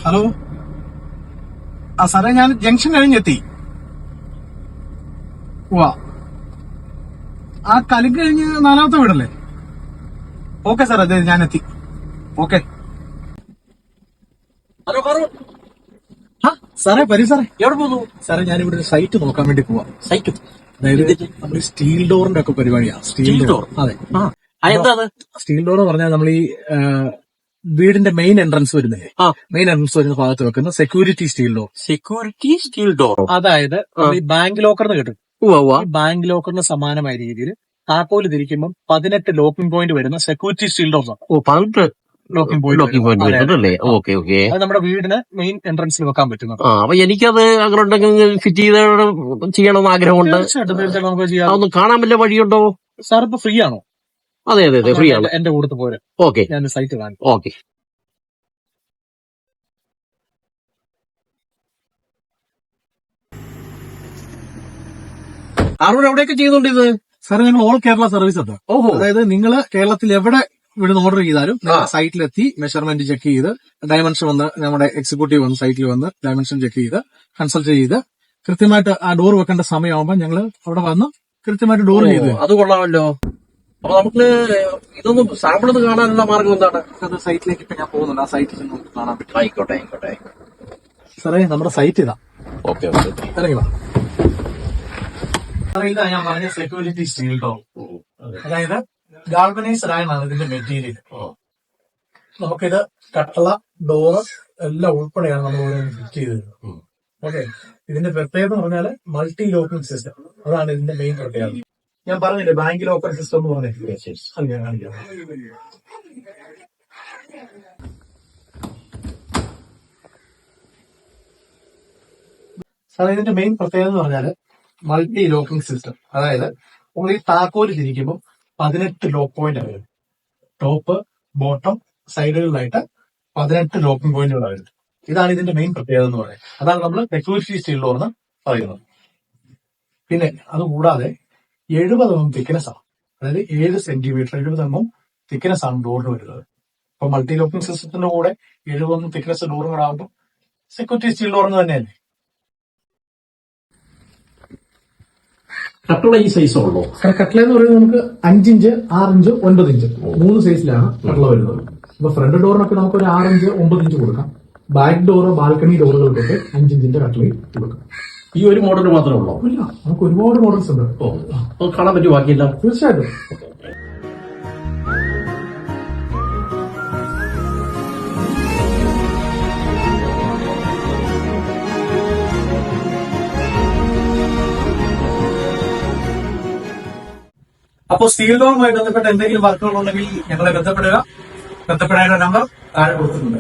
Hello. സാറേ, ഞാൻ junction കഴിഞ്ഞെത്തി. വാ, ആ കലിക്ക് കഴിഞ്ഞ് 4ാമത്തെ വീടല്ലേ? ഓക്കെ സാർ, അതെ ഞാൻ എത്തി. ഓക്കെ. ഹലോ പറു. സാറേ, പരി സാറേ. എവിടെ പോകുന്നു? സാറേ, ഞാനിവിടെ ഒരു സൈറ്റ് നോക്കാൻ വേണ്ടി പോവാ. സൈറ്റ്? അതായത് നമ്മൾ സ്റ്റീൽ ഡോറിന്റെ ഒക്കെ പരിപാടിയാണ്. Steel door. അതെ. എന്താ സ്റ്റീൽ ഡോർ എന്ന് പറഞ്ഞാൽ നമ്മൾ ഈ വീടിന്റെ മെയിൻ എൻട്രൻസ് വരുന്നില്ലേ, മെയിൻ എൻട്രൻസ് വരുന്ന ഭാഗത്ത് വെക്കുന്ന security steel door. Security steel door, അതായത് ഈ ബാങ്ക് ലോക്കറിന് കിട്ടും. ബാങ്ക് ലോക്കറിന് സമാനമായ രീതിയിൽ താക്കോല് തിരിക്കുമ്പോൾ 18 ലോക്കിംഗ് പോയിന്റ് വരുന്ന സെക്യൂരിറ്റി സ്റ്റീൽ ഡോർസ് ആണ്. 18 ലോക്കിംഗ് പോയിന്റ്. Okay okay. അത് നമ്മുടെ വീടിന് മെയിൻ എൻട്രൻസിൽ വെക്കാൻ പറ്റുന്നത്. അപ്പൊ എനിക്കത് അങ്ങനെ ഉണ്ടെങ്കിൽ ഫിറ്റ് ചെയ്യണമെന്ന് ആഗ്രഹമുണ്ട്. തീർച്ചയായിട്ടും നമുക്ക് ചെയ്യാം. അതൊന്ന് കാണാൻ വല്ല വഴിയുണ്ടോ? സാർ ഇപ്പൊ ഫ്രീ ആണോ? അതെ അതെ അതെ, ഫ്രീ ആണ്. എന്റെ കൂടെ പോരെ. ഓക്കെ, ഞാൻ സൈറ്റ് കാണാം. ഓക്കെ. ആരോട് എവിടെയൊക്കെ ചെയ്യുന്നുണ്ട് ഇത്? സാർ, ഞങ്ങൾ ഓൾ കേരള സർവീസ് ഉണ്ട്. ഓഹോ. അതായത് നിങ്ങൾ കേരളത്തിൽ എവിടെ ഇവിടുന്ന് ഓർഡർ ചെയ്താലും സൈറ്റിലെത്തി മെഷർമെന്റ് ചെക്ക് ചെയ്ത് ഡയമെൻഷൻ വന്ന് നമ്മുടെ എക്സിക്യൂട്ടീവ് വന്ന് സൈറ്റിൽ വന്ന് ഡയമെൻഷൻ ചെക്ക് ചെയ്ത് കൺസൾട്ട് ചെയ്ത് കൃത്യമായിട്ട് ആ ഡോർ വെക്കേണ്ട സമയമാകുമ്പോൾ ഞങ്ങൾ അവിടെ വന്ന് കൃത്യമായിട്ട് ഡോർ ചെയ്ത്. അത് കൊള്ളാമല്ലോ. അപ്പൊ നമുക്ക് ഇതൊന്നും സാമ്പിൾ ഒന്ന് കാണാനുള്ള മാർഗം എന്താണ്? അത് സൈറ്റിലേക്ക് ഇപ്പൊ ഞാൻ പോകുന്നുണ്ട്. ആ സൈറ്റിൽ നമുക്ക് കാണാൻ പറ്റും. ആയിക്കോട്ടെ ആയിക്കോട്ടെ. സാറേ, നമ്മുടെ സൈറ്റ് ഇതാ. Okay okay. ഇറങ്ങി വാ. ഇതാ ഞാൻ പറഞ്ഞ സെക്യൂരിറ്റി സ്റ്റീൽ ഡോർ. അതായത് ഗാൾവനൈസ്ഡ് ആയാണ് ഇതിന്റെ മെറ്റീരിയൽ. നമുക്കിത് കട്ടള ഡോറ് എല്ലാം ഉൾപ്പെടെയാണ് നമ്മൾ ഫിറ്റ് ചെയ്തത്. ഓക്കെ. ഇതിന്റെ പ്രത്യേകത എന്ന് പറഞ്ഞാൽ മൾട്ടി ലോക്കിംഗ് സിസ്റ്റം. അതാണ് ഇതിന്റെ മെയിൻ പ്രത്യേകത. ഞാൻ പറഞ്ഞില്ലേ ബാങ്ക് ലോക്കർ സിസ്റ്റം എന്ന് പറഞ്ഞിട്ടില്ലേ, അത് ഞാൻ കാണിക്കാം. സാർ, ഇതിന്റെ മെയിൻ പ്രത്യേകത എന്ന് പറഞ്ഞാൽ മൾട്ടി ലോക്കിംഗ് സിസ്റ്റം. അതായത് നമ്മൾ ഈ താക്കോല് തിരിക്കുമ്പോൾ 18 ലോക്ക് പോയിന്റ് ആണ്. ടോപ്പ് ബോട്ടം സൈഡുകളിലായിട്ട് 18 ലോക്കിംഗ് പോയിന്റുകളാണ്. ഇതാണ് ഇതിന്റെ മെയിൻ പ്രത്യേകത എന്ന് പറയുന്നത്. അതാണ് നമ്മൾ സെക്യൂരിറ്റി സ്റ്റീൽ ഡോർ എന്ന് പറയുന്നത്. പിന്നെ അതുകൂടാതെ 70 mm തിക്നെസ് ആണ്. അതായത് 7 സെന്റിമീറ്റർ 70 mm തിക്നെസ് ആണ് ഡോറിന് വരുന്നത്. അപ്പൊ മൾട്ടി ലോക്കിംഗ് സിസ്റ്റത്തിന്റെ കൂടെ 70 mm തിക്നെസ് ഡോറും കൂടെ ആകുമ്പോൾ സെക്യൂരിറ്റി സ്റ്റീൽ ഡോറിന് തന്നെയല്ലേ. കട്ടുള്ള ഈ സൈസ് ഉള്ളൂ? കട്ട്ല എന്ന് പറയുന്നത് നമുക്ക് 5 ഇഞ്ച് 6 ഇഞ്ച് 9 ഇഞ്ച് 3 സൈസിലാണ് കട്ട്ല വരുന്നത്. ഇപ്പൊ ഫ്രണ്ട് ഡോറിനൊക്കെ നമുക്ക് ഒരു 6 ഇഞ്ച് 9 ഇഞ്ച് കൊടുക്കാം. ബാക്ക് ഡോറ് ബാൽക്കണി ഡോറുകൾക്കൊക്കെ 5 ഇഞ്ചിന്റെ കട്ട്ലയും കൊടുക്കാം. ഈ ഒരു മോഡൽ മാത്രമേ ഉള്ളൂ? ഇല്ല, നമുക്ക് ഒരുപാട് മോഡൽസ് ഉണ്ട്. കാണാൻ പറ്റും ബാക്കിയെല്ലാം? തീർച്ചയായിട്ടും. അപ്പോൾ സ്റ്റീൽ ഡോറുമായി ബന്ധപ്പെട്ട എന്തെങ്കിലും വർക്കുകളുണ്ടെങ്കിൽ ഞങ്ങളെ ബന്ധപ്പെടാനുള്ള നമ്പർ താഴെ കൊടുത്തിട്ടുണ്ട്.